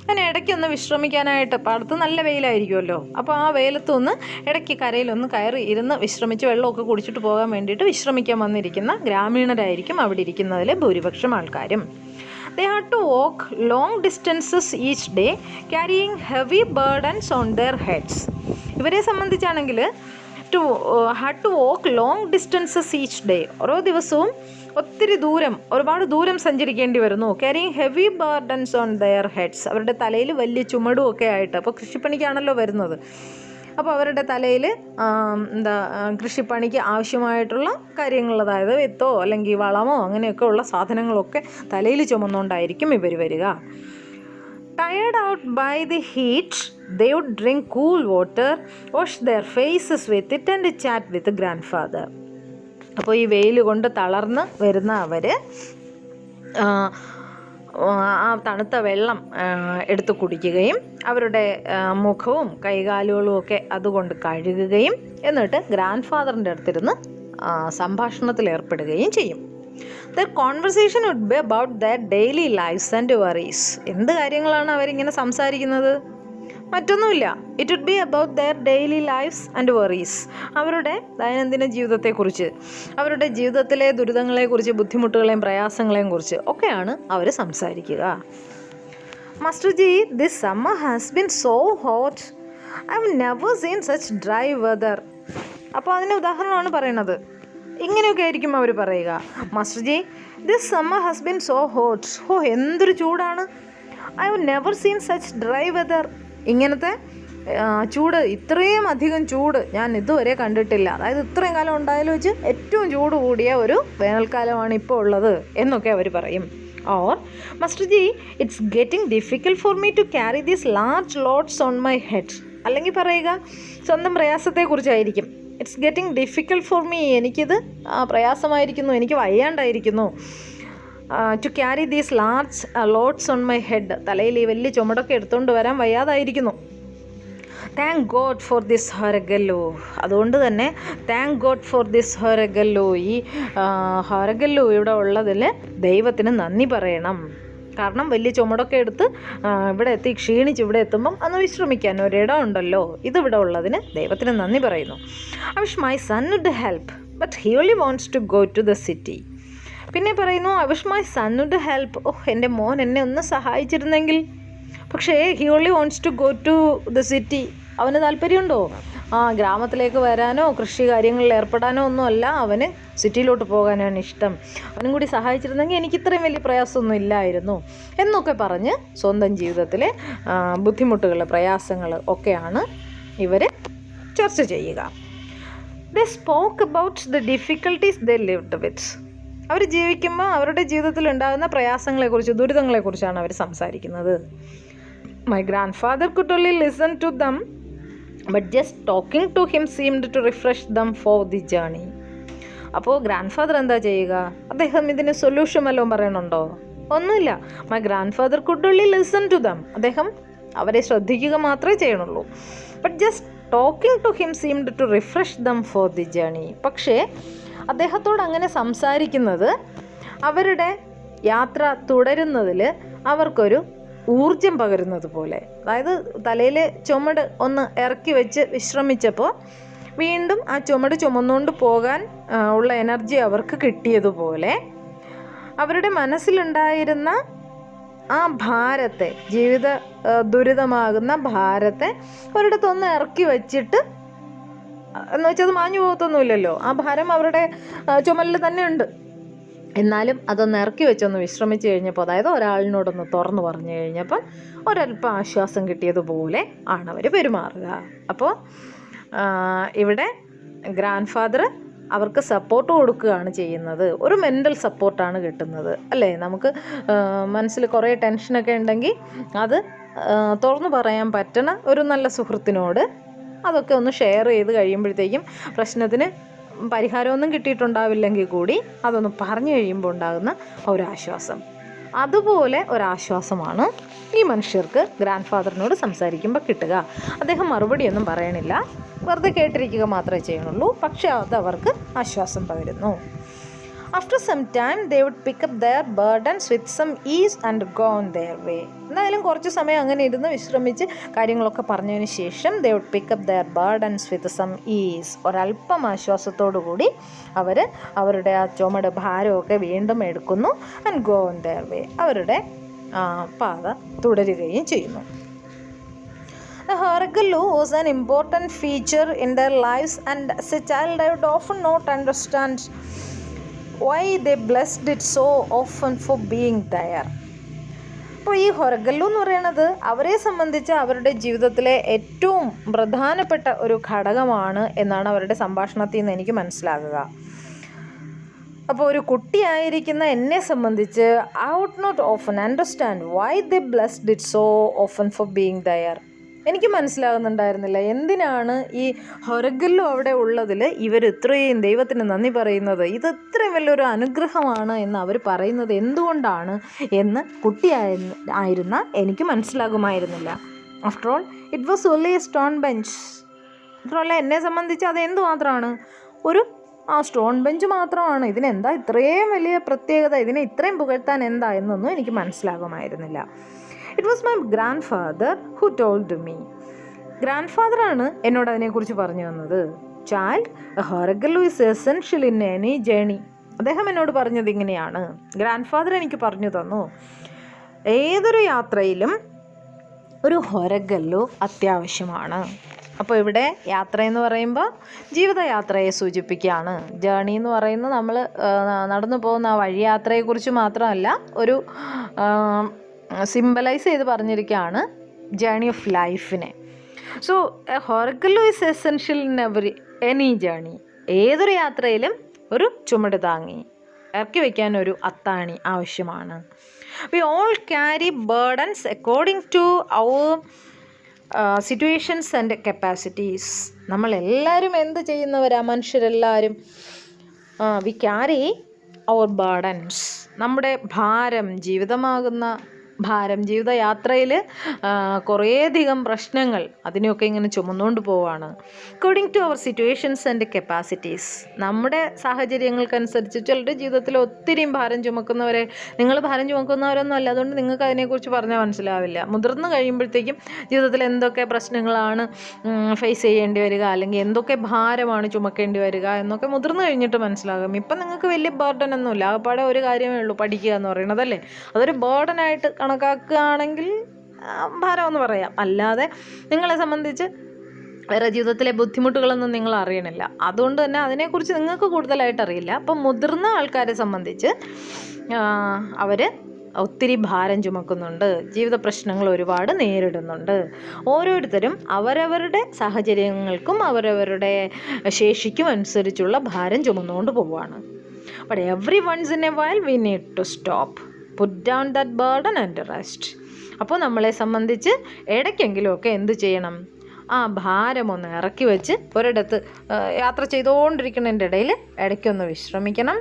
അതിന് ഇടയ്ക്കൊന്ന് വിശ്രമിക്കാനായിട്ട്, പാടത്ത് നല്ല വെയിലായിരിക്കുമല്ലോ, അപ്പോൾ ആ വെയിലത്തൊന്ന് ഇടയ്ക്ക് കരയിലൊന്ന് കയറി ഇരുന്ന് വിശ്രമിച്ച് വെള്ളമൊക്കെ കുടിച്ചിട്ട് പോകാൻ വേണ്ടിയിട്ട് വിശ്രമിക്കാൻ വന്നിരിക്കുന്ന ഗ്രാമീണരായിരിക്കും അവിടെ ഇരിക്കുന്നതിൽ ഭൂരിപക്ഷം ആൾക്കാരും. They had to walk long distances each day, carrying heavy burdens on their heads. ഇവരെ സംബന്ധിച്ചാണെങ്കിൽ had to walk long distances each day, ഓരോ ദിവസവും ഒരുപാട് ദൂരം സഞ്ചരിക്കേണ്ടി വരുന്നു. Carrying heavy burdens on their heads, അവരുടെ തലയിൽ വലിയ ചുമടും ഒക്കെ ആയിട്ട്. അപ്പോൾ കൃഷിപ്പണിക്കാണല്ലോ വരുന്നത്, അപ്പോൾ അവരുടെ തലയിൽ കൃഷിപ്പണിക്ക് ആവശ്യമായിട്ടുള്ള കാര്യങ്ങൾ, അതായത് വിത്തോ അല്ലെങ്കിൽ വളമോ അങ്ങനെയൊക്കെ ഉള്ള സാധനങ്ങളൊക്കെ തലയിൽ ചുമന്നുകൊണ്ടായിരിക്കും ഇവർ വരിക. Tired out by the heat, they would drink cool water, wash their faces with it and chat with the grandfather. അപ്പോൾ ഈ വെയിൽ കൊണ്ട് തളർന്ന് വരുന്ന അവർ ആ തണുത്ത വെള്ളം എടുത്ത് കുടിക്കുകയും അവരുടെ മുഖവും കൈകാലുകളും ഒക്കെ അതുകൊണ്ട് കഴുകുകയും എന്നിട്ട് ഗ്രാൻഡ് ഫാദറിൻ്റെ അടുത്തിരുന്ന് സംഭാഷണത്തിൽ ഏർപ്പെടുകയും ചെയ്യും. Their conversation would be about their daily lives and worries. എന്ത് കാര്യങ്ങളാണ് അവരിങ്ങനെ സംസാരിക്കുന്നത്? മറ്റൊന്നുമില്ല. It would be about their daily lives and worries, അവരുടെ ദൈനംദിന ജീവിതത്തെക്കുറിച്ച്, അവരുടെ ജീവിതത്തിലെ ദുരിതങ്ങളെക്കുറിച്ച്, ബുദ്ധിമുട്ടുകളെയും പ്രയാസങ്ങളെയും കുറിച്ച് ഒക്കെയാണ് അവർ സംസാരിക്കുക. Master ji, this summer has been so hot, I have never seen such dry weather. അപ്പോൾ അതിൻ്റെ ഉദാഹരണമാണ് പറയുന്നത്. ഇങ്ങനെയൊക്കെ ആയിരിക്കും അവർ പറയുക. Master ji, this summer has been so hot, എന്തൊരു ചൂടാണ്. I have never seen such dry weather, ഇങ്ങനത്തെ ചൂട്, ഇത്രയും അധികം ചൂട് ഞാൻ ഇതുവരെ കണ്ടിട്ടില്ല. അതായത് ഇത്രയും കാലം ഉണ്ടായാലും വെച്ച് ഏറ്റവും ചൂട് കൂടിയ ഒരു വേനൽക്കാലമാണ് ഇപ്പോൾ ഉള്ളത് എന്നൊക്കെ അവർ പറയും. Or master ji, it's getting difficult for me to carry these large loads on my head. അല്ലെങ്കിൽ പറയുക സ്വന്തം പ്രയാസത്തെക്കുറിച്ചായിരിക്കും. It's getting difficult for me, എനിക്കിത് പ്രയാസമായിരിക്കുന്നു, എനിക്ക് വയ്യാണ്ടായിരിക്കുന്നു. To carry these large loads on my head, തലയിൽ ഈ വലിയ ചുമടൊക്കെ എടുത്തുകൊണ്ട് വരാൻ വയ്യാതായിരിക്കുന്നു. Thank God for this horagallu, അതുകൊണ്ട് തന്നെ thank God for this horagallu, ഈ ഹൊരഗല്ലു ഇവിടെ ഉള്ളതിൽ ദൈവത്തിന് നന്ദി പറയണം. കാരണം വലിയ ചുമടൊക്കെ എടുത്ത് ഇവിടെ എത്തി ക്ഷീണിച്ച് ഇവിടെ എത്തുമ്പം അന്ന് വിശ്രമിക്കാൻ ഒരിടം ഉണ്ടല്ലോ, ഇതിവിടെ ഉള്ളതിന് ദൈവത്തിന് നന്ദി പറയുന്നു. I wish my son would help but he only wants to go to the city. പിന്നെ പറയുന്നു I wish my son would help, എൻ്റെ മോൻ എന്നെ ഒന്ന് സഹായിച്ചിരുന്നെങ്കിൽ. പക്ഷേ he only wants to go to the city, അവന് താല്പര്യമുണ്ടോ ഗ്രാമത്തിലേക്ക് വരാനോ കൃഷി കാര്യങ്ങളിൽ ഏർപ്പെടാനോ ഒന്നുമല്ല, അവന് സിറ്റിയിലോട്ട് പോകാനാണ് ഇഷ്ടം. അവനും കൂടി സഹായിച്ചിരുന്നെങ്കിൽ എനിക്ക് ഇത്രയും വലിയ പ്രയാസമൊന്നും ഇല്ലായിരുന്നു എന്നൊക്കെ പറഞ്ഞ് സ്വന്തം ജീവിതത്തിലെ ബുദ്ധിമുട്ടുകൾ, പ്രയാസങ്ങൾ ഒക്കെയാണ് ഇവർ ചർച്ച ചെയ്യുക. They spoke about the difficulties they lived with. അവർ ജീവിക്കുമ്പോൾ അവരുടെ ജീവിതത്തിൽ ഉണ്ടാകുന്ന പ്രയാസങ്ങളെക്കുറിച്ച്, ദുരിതങ്ങളെക്കുറിച്ചാണ് അവർ സംസാരിക്കുന്നത്. My grandfather could only listen to them but just talking to him seemed to refresh them for the journey. അപ്പോൾ ഗ്രാൻഡ് ഫാദർ എന്താ ചെയ്യുക? അദ്ദേഹം ഇതിന് സൊല്യൂഷൻ വല്ലതും പറയണുണ്ടോ? ഒന്നുമില്ല. My grandfather could only listen to them, അദ്ദേഹം അവരെ ശ്രദ്ധിക്കുക മാത്രമേ ചെയ്യണുള്ളൂ. But just talking to him seemed to refresh them for the journey. പക്ഷേ അദ്ദേഹത്തോട് അങ്ങനെ സംസാരിക്കുന്നത് അവരുടെ യാത്ര തുടരുന്നതിൽ അവർക്കൊരു ഊർജം പകരുന്നത് പോലെ. അതായത് തലയിൽ ചുമട് ഒന്ന് ഇറക്കി വെച്ച് വിശ്രമിച്ചപ്പോൾ വീണ്ടും ആ ചുമട് ചുമന്നുകൊണ്ട് പോകാൻ ഉള്ള എനർജി അവർക്ക് കിട്ടിയതുപോലെ അവരുടെ മനസ്സിലുണ്ടായിരുന്ന ആ ഭാരത്തെ, ജീവിത ദുരിതമാകുന്ന ഭാരത്തെ ഒരിടത്തൊന്ന് ഇറക്കി വെച്ചിട്ട്, എന്ന് വെച്ചാൽ അത് മാഞ്ഞു പോകത്തൊന്നുമില്ലല്ലോ, ആ ഭാരം അവരുടെ ചുമലിൽ തന്നെ ഉണ്ട്. എന്നാലും അതൊന്ന് ഇറക്കി വെച്ചൊന്ന് വിശ്രമിച്ച് കഴിഞ്ഞപ്പോൾ, അതായത് ഒരാളിനോടൊന്ന് തുറന്നു പറഞ്ഞു കഴിഞ്ഞപ്പം ഒരല്പം ആശ്വാസം കിട്ടിയതുപോലെ ആണ് അവർ പെരുമാറുക. അപ്പോൾ ഇവിടെ ഗ്രാൻഡ് ഫാദർ അവർക്ക് സപ്പോർട്ട് കൊടുക്കുകയാണ് ചെയ്യുന്നത്. ഒരു മെൻ്റൽ സപ്പോർട്ടാണ് കിട്ടുന്നത്, അല്ലേ? നമുക്ക് മനസ്സിൽ കുറേ ടെൻഷനൊക്കെ ഉണ്ടെങ്കിൽ അത് തുറന്നു പറയാൻ പറ്റണ ഒരു നല്ല സുഹൃത്തിനോട് അതൊക്കെ ഒന്ന് ഷെയർ ചെയ്ത് കഴിയുമ്പോഴത്തേക്കും പ്രശ്നത്തിന് പരിഹാരമൊന്നും കിട്ടിയിട്ടുണ്ടാവില്ലെങ്കിൽ കൂടി അതൊന്ന് പറഞ്ഞു കഴിയുമ്പോൾ ഉണ്ടാകുന്ന ഒരാശ്വാസം, അതുപോലെ ഒരാശ്വാസമാണ് ഈ മനുഷ്യർക്ക് ഗ്രാൻഡ് ഫാദറിനോട് സംസാരിക്കുമ്പോൾ കിട്ടുക. അദ്ദേഹം മറുപടിയൊന്നും പറയണില്ല, വെറുതെ കേട്ടിരിക്കുക മാത്രമേ ചെയ്യണുള്ളൂ. പക്ഷേ അതവർക്ക് ആശ്വാസം പകരുന്നു. After some time they would pick up their burdens with some ease and go on their way. എന്തായാലും കുറച്ച് സമയം അങ്ങനെ ഇരുന്ന് വിശ്രമിച്ച് കാര്യങ്ങളൊക്കെ പറഞ്ഞതിന് ശേഷം they would pick up their burdens with some ease. ഒരല്പം ആശ്വാസത്തോടു കൂടി അവർ അവരുടെ ആ ചുമട് ഭാരമൊക്കെ വീണ്ടും എടുക്കുന്നു. and go on their way. അവരുടെ പാത തുടരുകയും ചെയ്യുന്നു. The Horgallu was an important feature in their lives, and as a child I would often not understand why they blessed it so often for being there. അപ്പോൾ ഈ ഹൊറഗല്ലു എന്ന് പറയുന്നത് അവരെ സംബന്ധിച്ച് അവരുടെ ജീവിതത്തിലെ ഏറ്റവും പ്രധാനപ്പെട്ട ഒരു ഘടകമാണ് എന്നാണ് അവരുടെ സംഭാഷണത്തിൽ നിന്ന് എനിക്ക് മനസ്സിലാകുക. അപ്പോൾ ഒരു കുട്ടിയായിരിക്കുന്ന എന്നെ സംബന്ധിച്ച് I would not often understand why they blessed it so often for being there. എനിക്ക് മനസ്സിലാകുന്നുണ്ടായിരുന്നില്ല എന്തിനാണ് ഈ ഹൊറഗല്ലു അവിടെ ഉള്ളതിൽ ഇവർ ഇത്രയും ദൈവത്തിന് നന്ദി പറയുന്നത്, ഇത് ഇത്രയും വലിയൊരു അനുഗ്രഹമാണ് എന്ന് അവർ പറയുന്നത് എന്തുകൊണ്ടാണ് എന്ന് കുട്ടിയായിരുന്ന എനിക്ക് മനസ്സിലാകുമായിരുന്നില്ല. After all it was only a stone bench. After all എന്നെ സംബന്ധിച്ച് അത് എന്തു മാത്രമാണ്, ഒരു സ്റ്റോൺ ബെഞ്ച് മാത്രമാണ്. ഇതിനെന്താ ഇത്രയും വലിയ പ്രത്യേകത, ഇതിനെ ഇത്രയും പുകഴ്ത്താൻ എന്താ എന്നൊന്നും എനിക്ക് മനസ്സിലാകുമായിരുന്നില്ല. It was my grandfather who told me. Grand എന്നോട് അതിനെക്കുറിച്ച് പറഞ്ഞു തന്നത്. Child, a Horgallu is essential in any journey. അദ്ദേഹം എന്നോട് പറഞ്ഞത് ഇങ്ങനെയാണ്. ഗ്രാൻഡ് ഫാദർ എനിക്ക് പറഞ്ഞു തന്നു, ഏതൊരു യാത്രയിലും ഒരു ഹൊറഗല്ലു അത്യാവശ്യമാണ്. അപ്പോൾ ഇവിടെ യാത്രയെന്ന് പറയുമ്പോൾ ജീവിതയാത്രയെ സൂചിപ്പിക്കുകയാണ്. ജേണി എന്ന് പറയുന്നത് നമ്മൾ നടന്നു പോകുന്ന ആ വഴിയാത്രയെക്കുറിച്ച് മാത്രമല്ല, ഒരു സിംബലൈസ് ചെയ്ത് പറഞ്ഞിരിക്കുകയാണ് ജേണി ഓഫ് ലൈഫിനെ. So a horagallu is essential in any journey. ഏതൊരു യാത്രയിലും ഒരു ചുമട് താങ്ങി ഇറക്കി വയ്ക്കാൻ ഒരു അത്താണി ആവശ്യമാണ്. We all carry burdens according to our situations and capacities. നമ്മളെല്ലാവരും എന്ത് ചെയ്യുന്നവരാ, മനുഷ്യരെല്ലാവരും വി ക്യാരി അവർ ബേർഡൻസ്. നമ്മുടെ ഭാരം, ജീവിതമാകുന്ന ഭാരം, ജീവിതയാത്രയിൽ കുറേയധികം പ്രശ്നങ്ങൾ അതിനെയൊക്കെ ഇങ്ങനെ ചുമന്നുകൊണ്ട് പോവാണ്. According to our situations and capacities. നമ്മുടെ സാഹചര്യങ്ങൾക്കനുസരിച്ച് ചിലരുടെ ജീവിതത്തിൽ ഒത്തിരിയും ഭാരം ചുമക്കുന്നവരെ, നിങ്ങൾ ഭാരം ചുമക്കുന്നവരൊന്നും അല്ല, അതുകൊണ്ട് നിങ്ങൾക്ക് അതിനെക്കുറിച്ച് പറഞ്ഞാൽ മനസ്സിലാവില്ല. മുതിർന്നു കഴിയുമ്പോഴത്തേക്കും ജീവിതത്തിൽ എന്തൊക്കെ പ്രശ്നങ്ങളാണ് ഫേസ് ചെയ്യേണ്ടി വരിക, അല്ലെങ്കിൽ എന്തൊക്കെ ഭാരമാണ് ചുമക്കേണ്ടി വരിക എന്നൊക്കെ മുതിർന്നു കഴിഞ്ഞിട്ട് മനസ്സിലാകും. ഇപ്പം നിങ്ങൾക്ക് വലിയ ബേർഡനൊന്നുമില്ല, ആകപ്പാടെ ഒരു കാര്യമേ ഉള്ളൂ, പഠിക്കുക എന്ന് പറയുന്നതല്ലേ. അതൊരു ബേർഡനായിട്ട് കണക്കാക്കുകയാണെങ്കിൽ ഭാരമെന്ന് പറയാം. അല്ലാതെ നിങ്ങളെ സംബന്ധിച്ച് വേറെ ജീവിതത്തിലെ ബുദ്ധിമുട്ടുകളൊന്നും നിങ്ങൾ അറിയണില്ല, അതുകൊണ്ട് തന്നെ അതിനെക്കുറിച്ച് നിങ്ങൾക്ക് കൂടുതലായിട്ട് അറിയില്ല. അപ്പം മുതിർന്ന ആൾക്കാരെ സംബന്ധിച്ച് അവർ ഒത്തിരി ഭാരം ചുമക്കുന്നുണ്ട്, ജീവിത പ്രശ്നങ്ങൾ ഒരുപാട് നേരിടുന്നുണ്ട്. ഓരോരുത്തരും അവരവരുടെ സാഹചര്യങ്ങൾക്കും അവരവരുടെ ശേഷിക്കും അനുസരിച്ചുള്ള ഭാരം ചുമന്നുകൊണ്ട് പോവുകയാണ്. But every once in a while we need to stop, put down that burden and rest. അപ്പോൾ നമ്മളെ സംബന്ധിച്ച് ഇടയ്ക്കെങ്കിലുമൊക്കെ എന്ത് ചെയ്യണം, ആ ഭാരം ഒന്ന് ഇറക്കി വെച്ച് ഒരിടത്ത് യാത്ര ചെയ്തുകൊണ്ടിരിക്കുന്നതിൻ്റെ ഇടയിൽ ഇടയ്ക്കൊന്ന് വിശ്രമിക്കണം.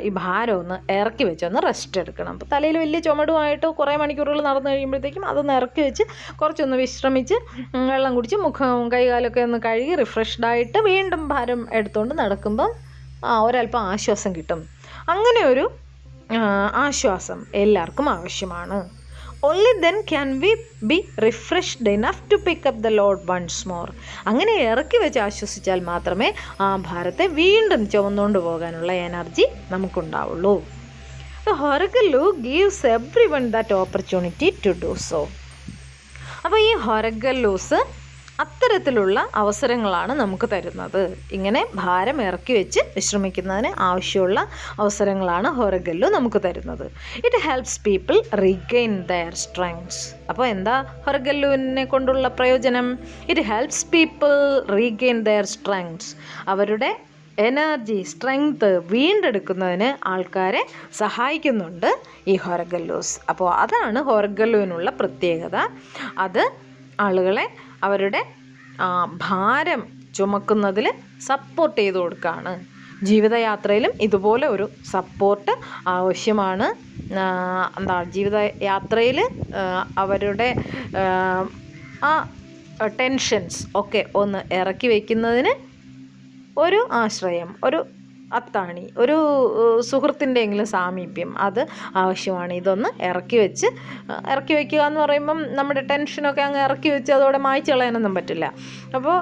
ഈ ഭാരം ഒന്ന് ഇറക്കി വെച്ചൊന്ന് റെസ്റ്റ് എടുക്കണം. അപ്പോൾ തലയിൽ വലിയ ചുമടുമായിട്ട് കുറേ മണിക്കൂറുകൾ നടന്നു കഴിയുമ്പോഴത്തേക്കും അതൊന്ന് ഇറക്കി വെച്ച് കുറച്ചൊന്ന് വിശ്രമിച്ച് വെള്ളം കുടിച്ച് മുഖം കൈകാലൊക്കെ ഒന്ന് കഴുകി റിഫ്രഷ്ഡായിട്ട് വീണ്ടും ഭാരം എടുത്തുകൊണ്ട് നടക്കുമ്പം ഒരല്പം ആശ്വാസം കിട്ടും. അങ്ങനെ ഒരു ആശ്വാസം എല്ലാവർക്കും ആവശ്യമാണ്. Only then can we be refreshed enough to pick up the load once more. അങ്ങനെ ഇറക്കി വെച്ച് ആശ്വസിച്ചാൽ മാത്രമേ ആ ഭാരത്തെ വീണ്ടും ചുമന്നുകൊണ്ട് പോകാനുള്ള energy നമുക്കുണ്ടാവുള്ളൂ. The Horaghallu gives everyone that opportunity to do so. അപ്പോൾ ഈ ഹൊരഗല്ലൂസ് അത്തരത്തിലുള്ള അവസരങ്ങളാണ് നമുക്ക് തരുന്നത്. ഇങ്ങനെ ഭാരം ഇറക്കി വെച്ച് വിശ്രമിക്കുന്നതിന് ആവശ്യമുള്ള അവസരങ്ങളാണ് ഹൊരഗല്ലു നമുക്ക് തരുന്നത്. It helps people regain their strengths. അപ്പോൾ എന്താ ഹൊരഗല്ലുവിനെ കൊണ്ടുള്ള പ്രയോജനം? It helps people regain their strengths. അവരുടെ എനർജി, സ്ട്രെങ്ത് വീണ്ടെടുക്കുന്നതിന് ആൾക്കാരെ സഹായിക്കുന്നുണ്ട് ഈ ഹൊരഗല്ലൂസ്. അപ്പോൾ അതാണ് ഹൊരഗല്ലുവിനുള്ള പ്രത്യേകത. അത് ആളുകളെ അവരുടെ ഭാരം ചുമക്കുന്നതിൽ സപ്പോർട്ട് ചെയ്ത് കൊടുക്കുകയാണ്. ജീവിതയാത്രയിലും ഇതുപോലെ ഒരു സപ്പോർട്ട് ആവശ്യമാണ്. ജീവിതയാത്രയിൽ അവരുടെ ആ ടെൻഷൻസ് ഒക്കെ ഒന്ന് ഇറക്കി വയ്ക്കുന്നതിന് ഒരു ആശ്രയം, ഒരു അത്താണി, ഒരു സുഹൃത്തിൻ്റെയെങ്കിലും സാമീപ്യം അത് ആവശ്യമാണ്. ഇതൊന്ന് ഇറക്കി വയ്ക്കുക എന്ന് പറയുമ്പം നമ്മുടെ ടെൻഷനൊക്കെ അങ്ങ് ഇറക്കി വെച്ച് അതോടെ മായ്ച്ച് കളയാനൊന്നും പറ്റില്ല. അപ്പോൾ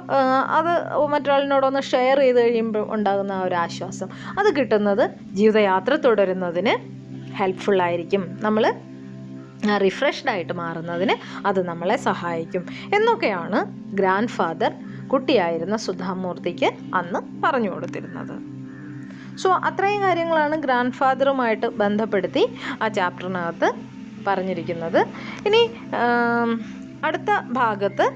അത് മറ്റൊരാളിനോടൊന്ന് ഷെയർ ചെയ്ത് കഴിയുമ്പോൾ ഉണ്ടാകുന്ന ആ ഒരു ആശ്വാസം അത് കിട്ടുന്നത് ജീവിതയാത്ര തുടരുന്നതിന് ഹെൽപ്ഫുള്ളായിരിക്കും. നമ്മൾ റിഫ്രഷ്ഡായിട്ട് മാറുന്നതിന് അത് നമ്മളെ സഹായിക്കും എന്നൊക്കെയാണ് ഗ്രാൻഡ് ഫാദർ കുട്ടിയായിരുന്ന സുധാമൂർത്തിക്ക് അന്ന് പറഞ്ഞു കൊടുത്തിരുന്നത്. സോ അത്രയും കാര്യങ്ങളാണ് ഗ്രാൻഡ് ഫാദറുമായിട്ട് ബന്ധപ്പെടുത്തി ആ ചാപ്റ്ററിനകത്ത് പറഞ്ഞിരിക്കുന്നത്. ഇനി അടുത്ത ഭാഗത്ത്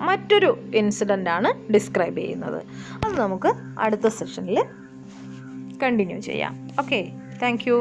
മറ്റൊരു ഇൻസിഡൻ്റാണ് ഡിസ്ക്രൈബ് ചെയ്യുന്നത്. അത് നമുക്ക് അടുത്ത സെഷനിൽ കണ്ടിന്യൂ ചെയ്യാം. Okay, thank you.